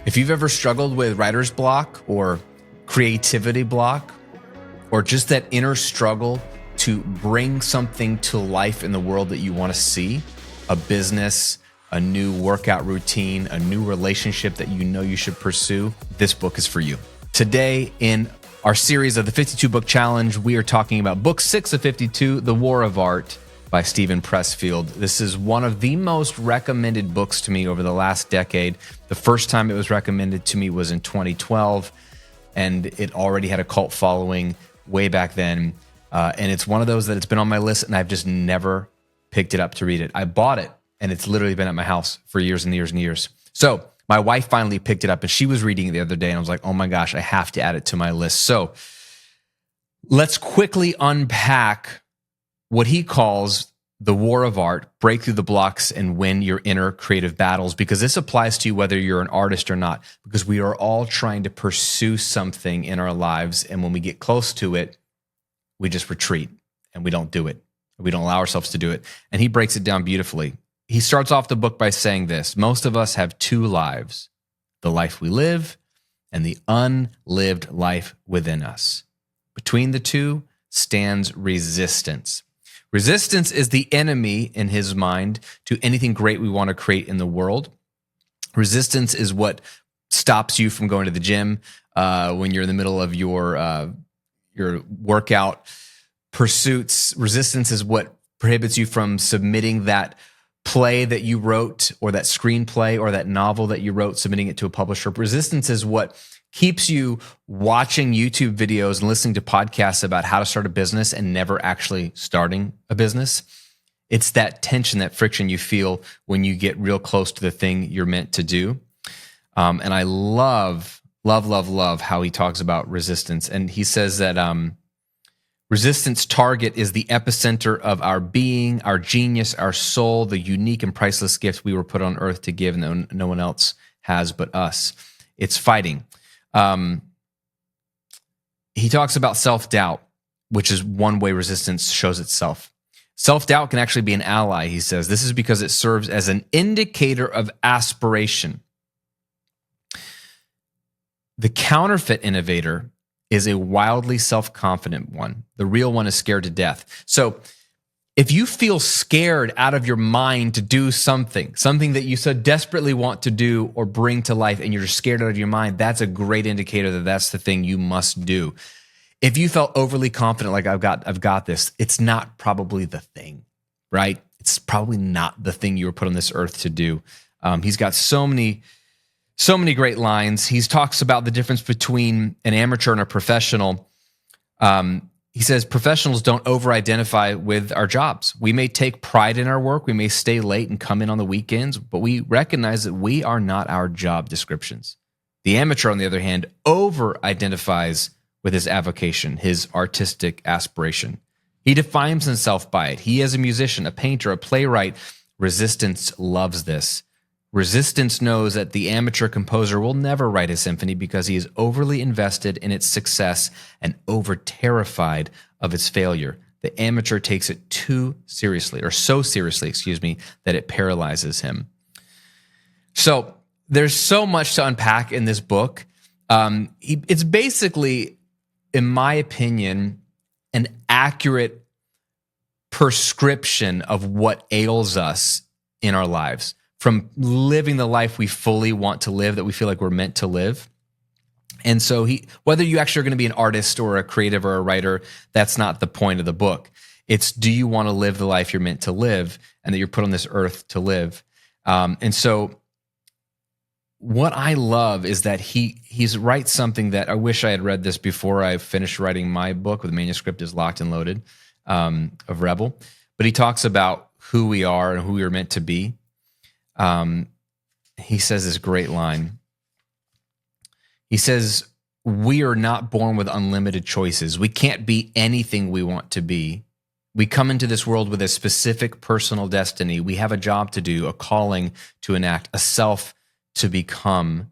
If you've ever struggled with writer's block or creativity block, or just that inner struggle to bring something to life in the world that you want to see, a business, a new workout routine, a new relationship that you know you should pursue, this book is for you. Today, in our series of the 52 Book Challenge, we are talking about book 6 of 52, The War of Art by Steven Pressfield. This is one of the most recommended books to me over the last decade. The first time it was recommended to me was in 2012, and it already had a cult following way back then. And it's one of those that it's been on my list, and I've just never picked it up to read it. I bought it, and it's literally been at my house for years and years and years. So my wife finally picked it up, and she was reading it the other day, and I was like, oh my gosh, I have to add it to my list. So let's quickly unpack what he calls the war of art, break through the blocks and win your inner creative battles, because this applies to you whether you're an artist or not, because we are all trying to pursue something in our lives. And when we get close to it, we just retreat and we don't do it. We don't allow ourselves to do it. And he breaks it down beautifully. He starts off the book by saying this: most of us have two lives, the life we live and the unlived life within us. Between the two stands resistance. Resistance is the enemy in his mind to anything great we want to create in the world. Resistance is what stops you from going to the gym when you're in the middle of your workout pursuits. Resistance is what prohibits you from submitting that play that you wrote, or that screenplay, or that novel that you wrote, submitting it to a publisher. Resistance is what keeps you watching YouTube videos and listening to podcasts about how to start a business and never actually starting a business. It's that tension, that friction you feel when you get real close to the thing you're meant to do. And I love how he talks about resistance. And he says that resistance target is the epicenter of our being, our genius, our soul, the unique and priceless gift we were put on earth to give, and no one else has but us. It's fighting. He talks about self-doubt, which is one way resistance shows itself. Self-doubt can actually be an ally, he says. This is because it serves as an indicator of aspiration. The counterfeit innovator is a wildly self-confident one. The real one is scared to death. So if you feel scared out of your mind to do something that you so desperately want to do or bring to life, and you're scared out of your mind, that's a great indicator that that's the thing you must do. If you felt overly confident, like I've got this, it's not probably the thing, right? It's probably not the thing you were put on this earth to do. He's got so many great lines. He talks about the difference between an amateur and a professional. He says professionals don't over-identify with our jobs. We may take pride in our work. We may stay late and come in on the weekends, but we recognize that we are not our job descriptions. The amateur, on the other hand, over-identifies with his avocation, his artistic aspiration. He defines himself by it. He is a musician, a painter, a playwright. Resistance loves this. Resistance knows that the amateur composer will never write a symphony because he is overly invested in its success and over-terrified of its failure. The amateur takes it too seriously, or so seriously, that it paralyzes him. So there's so much to unpack in this book. It's basically, in my opinion, an accurate prescription of what ails us in our lives, from living the life we fully want to live, that we feel like we're meant to live. And so whether you actually are going to be an artist or a creative or a writer, that's not the point of the book. It's, do you want to live the life you're meant to live and that you're put on this earth to live? And so what I love is that he's writes something that I wish I had read this before I finished writing my book. The manuscript is locked and loaded, of Rebel. But he talks about who we are and who we are meant to be. He says this great line. He says, we are not born with unlimited choices. We can't be anything we want to be. We come into this world with a specific personal destiny. We have a job to do, a calling to enact, a self to become.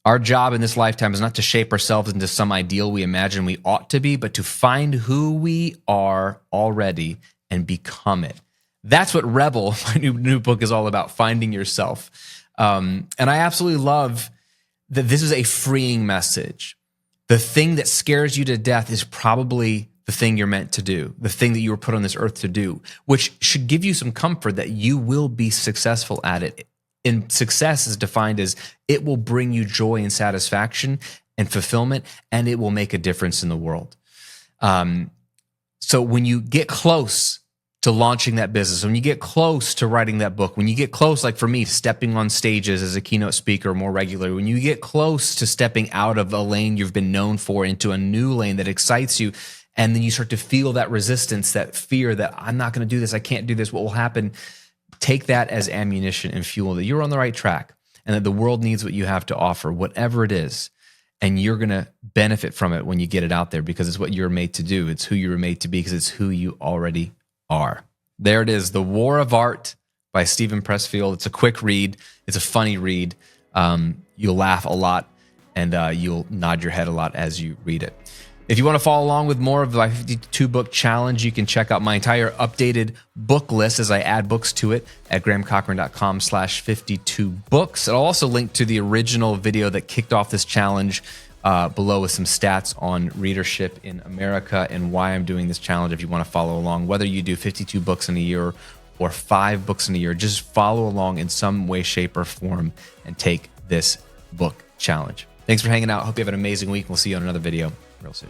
Our job in this lifetime is not to shape ourselves into some ideal we imagine we ought to be, but to find who we are already and become it. That's what Rebel, my new book, is all about, finding yourself. And I absolutely love that this is a freeing message. The thing that scares you to death is probably the thing you're meant to do, the thing that you were put on this earth to do, which should give you some comfort that you will be successful at it. And success is defined as it will bring you joy and satisfaction and fulfillment, and it will make a difference in the world. So when you get close to launching that business, when you get close to writing that book, when you get close, like for me, stepping on stages as a keynote speaker more regularly, when you get close to stepping out of a lane you've been known for into a new lane that excites you, and then you start to feel that resistance, that fear that I'm not going to do this, I can't do this, what will happen? Take that as ammunition and fuel that you're on the right track and that the world needs what you have to offer, whatever it is. And you're going to benefit from it when you get it out there because it's what you're made to do. It's who you were made to be because it's who you already are. There it is, The War of Art by Steven Pressfield. It's a quick read. It's a funny read. You'll laugh a lot and you'll nod your head a lot as you read it. If you want to follow along with more of my 52 book challenge, you can check out my entire updated book list as I add books to it at grahamcochran.com/52books. I'll also link to the original video that kicked off this challenge below with some stats on readership in America and why I'm doing this challenge if you want to follow along. Whether you do 52 books in a year or 5 books in a year, just follow along in some way, shape, or form and take this book challenge. Thanks for hanging out. Hope you have an amazing week. We'll see you on another video real soon.